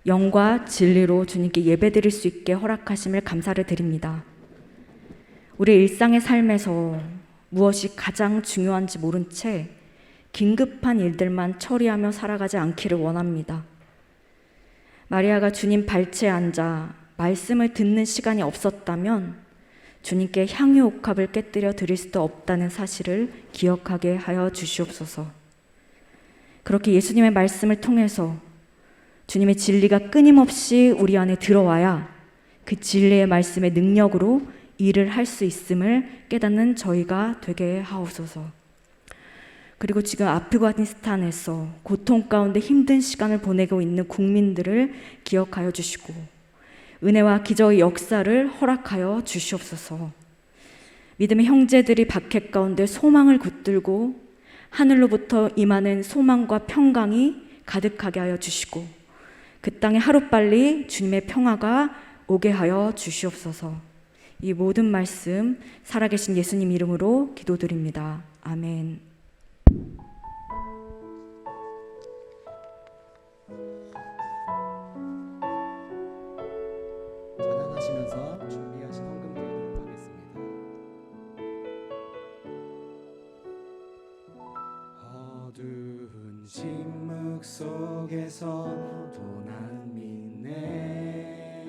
영과 진리로 주님께 예배드릴 수 있게 허락하심을 감사를 드립니다. 우리 일상의 삶에서 무엇이 가장 중요한지 모른 채 긴급한 일들만 처리하며 살아가지 않기를 원합니다. 마리아가 주님 발치에 앉아 말씀을 듣는 시간이 없었다면 주님께 향유 옥합을 깨뜨려 드릴 수도 없다는 사실을 기억하게 하여 주시옵소서. 그렇게 예수님의 말씀을 통해서 주님의 진리가 끊임없이 우리 안에 들어와야 그 진리의 말씀의 능력으로 일을 할 수 있음을 깨닫는 저희가 되게 하옵소서. 그리고 지금 아프가니스탄에서 고통 가운데 힘든 시간을 보내고 있는 국민들을 기억하여 주시고 은혜와 기적의 역사를 허락하여 주시옵소서. 믿음의 형제들이 박해 가운데 소망을 붙들고 하늘로부터 임하는 소망과 평강이 가득하게 하여 주시고 그 땅에 하루빨리 주님의 평화가 오게 하여 주시옵소서. 이 모든 말씀 살아계신 예수님 이름으로 기도드립니다. 아멘. 찬양하시면서 준비하신 헌금 드리도록 하겠습니다. 어두운 침묵 속에서도 난 믿네.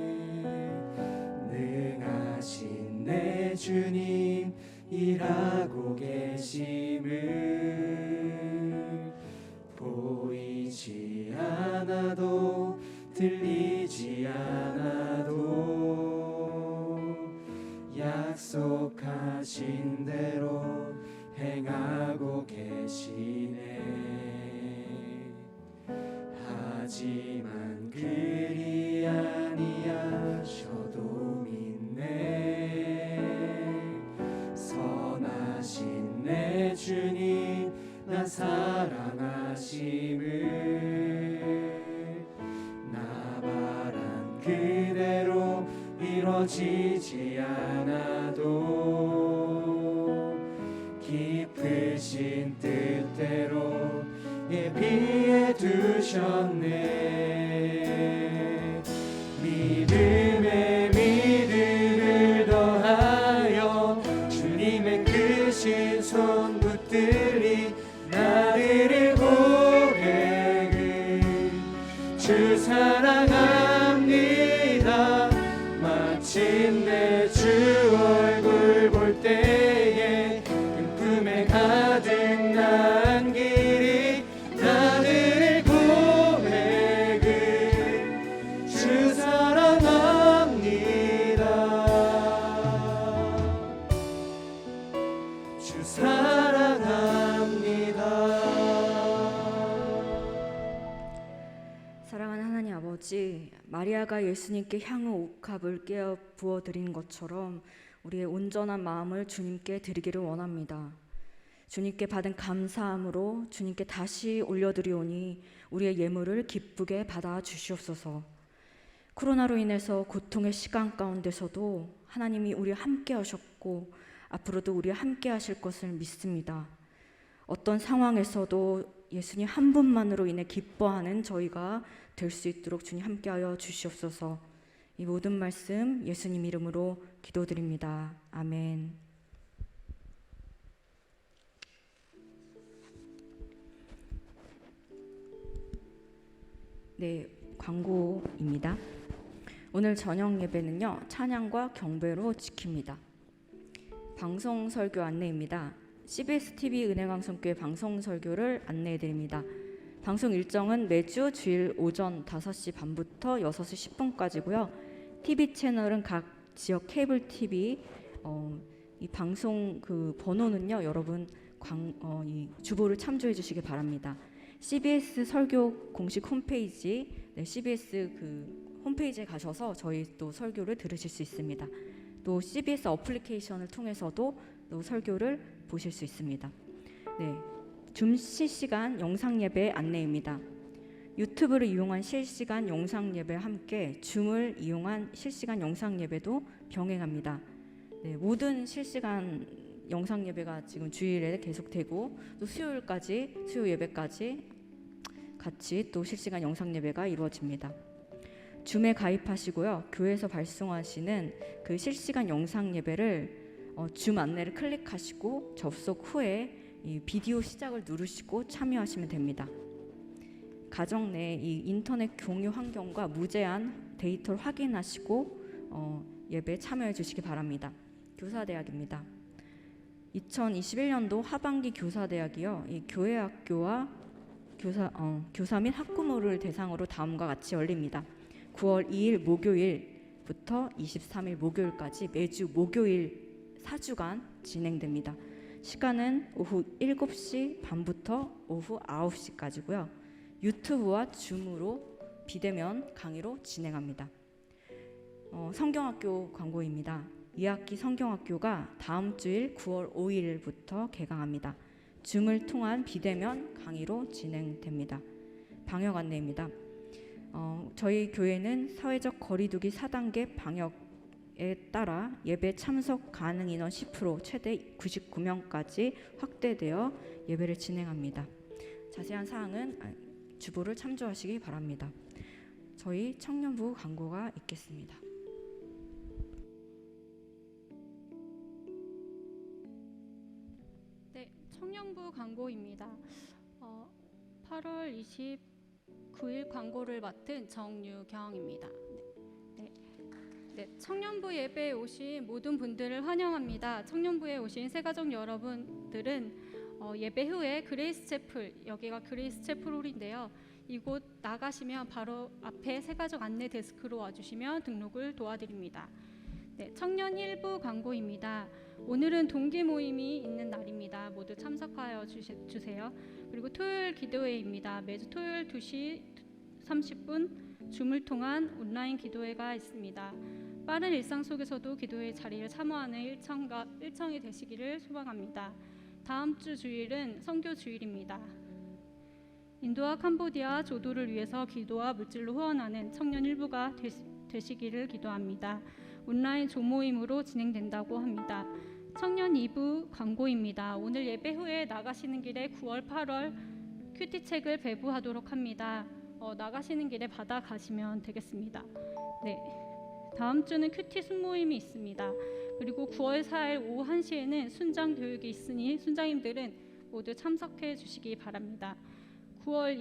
능하신 내 주님 일하고 계심을 보이지 않아도 들리지 않아도 약속하신 대로 행하고 계시네. 하지만 그리 아니하셔도 믿네. 선하신 내 주님 나 사랑하심을 나 바란 그대로 이루어지지 않아도 깊으신 뜻대로 예비해 두셨네. 믿음에 믿음을 더하여 주님의 크신 손 붙들리 나들의 고백을 주 사랑합니다. 마침내 주 얼굴 볼 때에 꿈에 가득 난 길이 나들의 고백을 주 사랑합니다. 주 사랑합니다. 사랑하는 하나님 아버지, 마리아가 예수님께 향후 옥합을 깨어 부어드린 것처럼 우리의 온전한 마음을 주님께 드리기를 원합니다. 주님께 받은 감사함으로 주님께 다시 올려드리오니 우리의 예물을 기쁘게 받아 주시옵소서. 코로나로 인해서 고통의 시간 가운데서도 하나님이 우리와 함께 하셨고 앞으로도 우리와 함께 하실 것을 믿습니다. 어떤 상황에서도 예수님 한 분만으로 인해 기뻐하는 저희가 될 수 있도록 주님 함께하여 주시옵소서. 이 모든 말씀 예수님 이름으로 기도드립니다. 아멘. 네, 광고입니다. 오늘 저녁 예배는요, 찬양과 경배로 지킵니다. 방송 설교 안내입니다. CBS TV 은혜강성교회 방송 설교를 안내해 드립니다. 방송 일정은 매주 주일 오전 5시 반부터 6시 10분까지고요. TV 채널은 각 지역 케이블 TV 이 방송 그 번호는요, 여러분 이 주보를 참조해 주시기 바랍니다. CBS 설교 공식 홈페이지, CBS 그 홈페이지에 가셔서 저희 또 설교를 들으실 수 있습니다. 또 CBS 어플리케이션을 통해서도 또 설교를 보실 수 있습니다. 네, 줌 실시간 영상 예배 안내입니다. 유튜브를 이용한 실시간 영상 예배와 함께 줌을 이용한 실시간 영상 예배도 병행합니다. 네, 모든 실시간 영상 예배가 지금 주일에 계속되고 또 수요일까지 수요 예배까지 같이 또 실시간 영상 예배가 이루어집니다. 줌에 가입하시고요. 교회에서 발송하시는 그 실시간 영상 예배를 줌 안내를 클릭하시고 접속 후에 이 비디오 시작을 누르시고 참여하시면 됩니다. 가정 내 이 인터넷 공유 환경과 무제한 데이터를 확인하시고 예배 참여해 주시기 바랍니다. 교사대학입니다. 2021년도 하반기 교사대학이요, 이 교회학교와 교사 및 학부모를 대상으로 다음과 같이 열립니다. 9월 2일 목요일부터 23일 목요일까지 매주 목요일 4주간 진행됩니다. 시간은 오후 7시 반부터 오후 9시까지고요. 유튜브와 줌으로 비대면 강의로 진행합니다. 성경학교 광고입니다. 2학기 성경학교가 다음 주일 9월 5일부터 개강합니다. 줌을 통한 비대면 강의로 진행됩니다. 방역 안내입니다. 저희 교회는 사회적 거리두기 4단계 방역에 따라 예배 참석 가능 인원 10% 최대 99명까지 확대되어 예배를 진행합니다. 자세한 사항은 주보를 참조하시기 바랍니다. 저희 청년부 광고가 있겠습니다. 네, 청년부 광고입니다. 8월 29일 광고를 맡은 정유경입니다. 네, 청년부 예배에 오신 모든 분들을 환영합니다. 청년부에 오신 새가족 여러분들은 예배 후에 그레이스 채플, 여기가 그레이스 채플홀인데요. 이곳 나가시면 바로 앞에 새가족 안내 데스크로 와주시면 등록을 도와드립니다. 네, 청년 1부 광고입니다. 오늘은 동기 모임이 있는 날입니다. 모두 참석하여 주세요. 그리고 토요일 기도회입니다. 매주 토요일 2시 30분 줌을 통한 온라인 기도회가 있습니다. 빠른 일상 속에서도 기도회 자리를 참여하는 일정이 되시기를 소망합니다. 다음 주 주일은 선교 주일입니다. 인도와 캄보디아 조도를 위해서 기도와 물질로 후원하는 청년 일부가 되시기를 기도합니다. 온라인 조모임으로 진행된다고 합니다. 청년 2부 광고입니다. 오늘 예배 후에 나가시는 길에 9월 8월 큐티 책을 배부하도록 합니다. 나가시는 길에 받아 가시면 되겠습니다. 네, 다음 주는 큐티 순모임이 있습니다. 그리고 9월 4일 오후 1시에는 순장 교육이 있으니 순장님들은 모두 참석해 주시기 바랍니다. 9월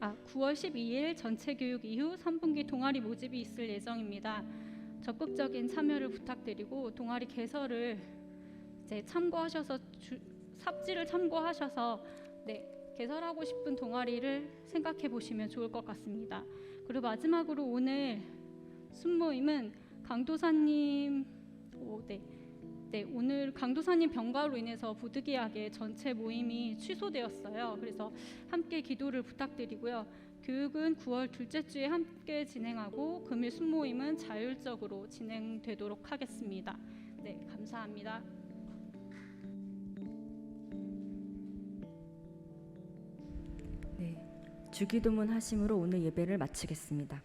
12일 전체 교육 이후 3분기 동아리 모집이 있을 예정입니다. 적극적인 참여를 부탁드리고 동아리 개설을 참고하셔서 삽지를 참고하셔서 개설하고 싶은 동아리를 생각해 보시면 좋을 것 같습니다. 그리고 마지막으로 오늘 순모임은 강도사님 오늘 강도사님 병가로 인해서 부득이하게 전체 모임이 취소되었어요. 그래서 함께 기도를 부탁드리고요. 교육은 9월 둘째 주에 함께 진행하고 금일 순모임은 자율적으로 진행되도록 하겠습니다. 네, 감사합니다. 네, 주기도문 하심으로 오늘 예배를 마치겠습니다.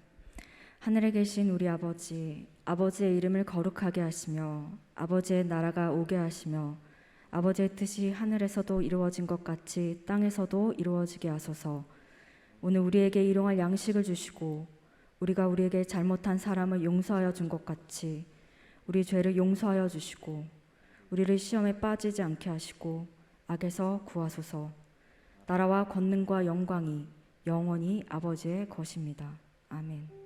하늘에 계신 우리 아버지, 아버지의 이름을 거룩하게 하시며 아버지의 나라가 오게 하시며 아버지의 뜻이 하늘에서도 이루어진 것 같이 땅에서도 이루어지게 하소서. 오늘 우리에게 일용할 양식을 주시고 우리가 우리에게 잘못한 사람을 용서하여 준 것 같이 우리 죄를 용서하여 주시고 우리를 시험에 빠지지 않게 하시고 악에서 구하소서. 나라와 권능과 영광이 영원히 아버지의 것입니다. 아멘.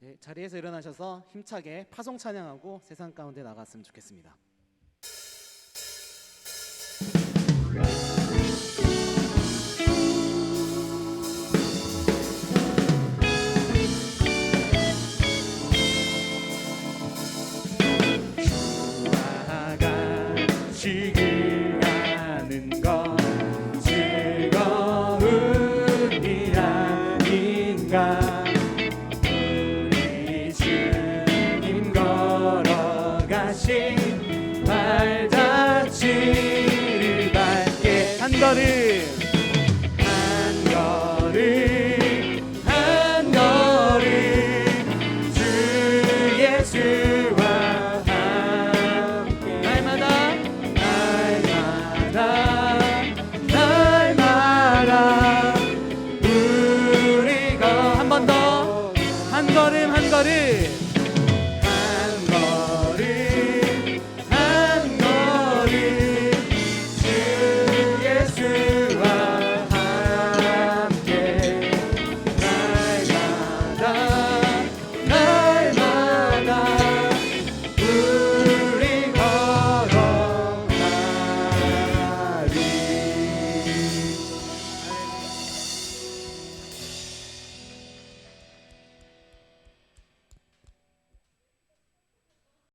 네, 자리에서 일어나셔서 힘차게 파송 찬양하고 세상 가운데 나갔으면 좋겠습니다. 주와 같이 일하는 건 즐거운 일 아닌가. 우리 주님 걸어가신 자를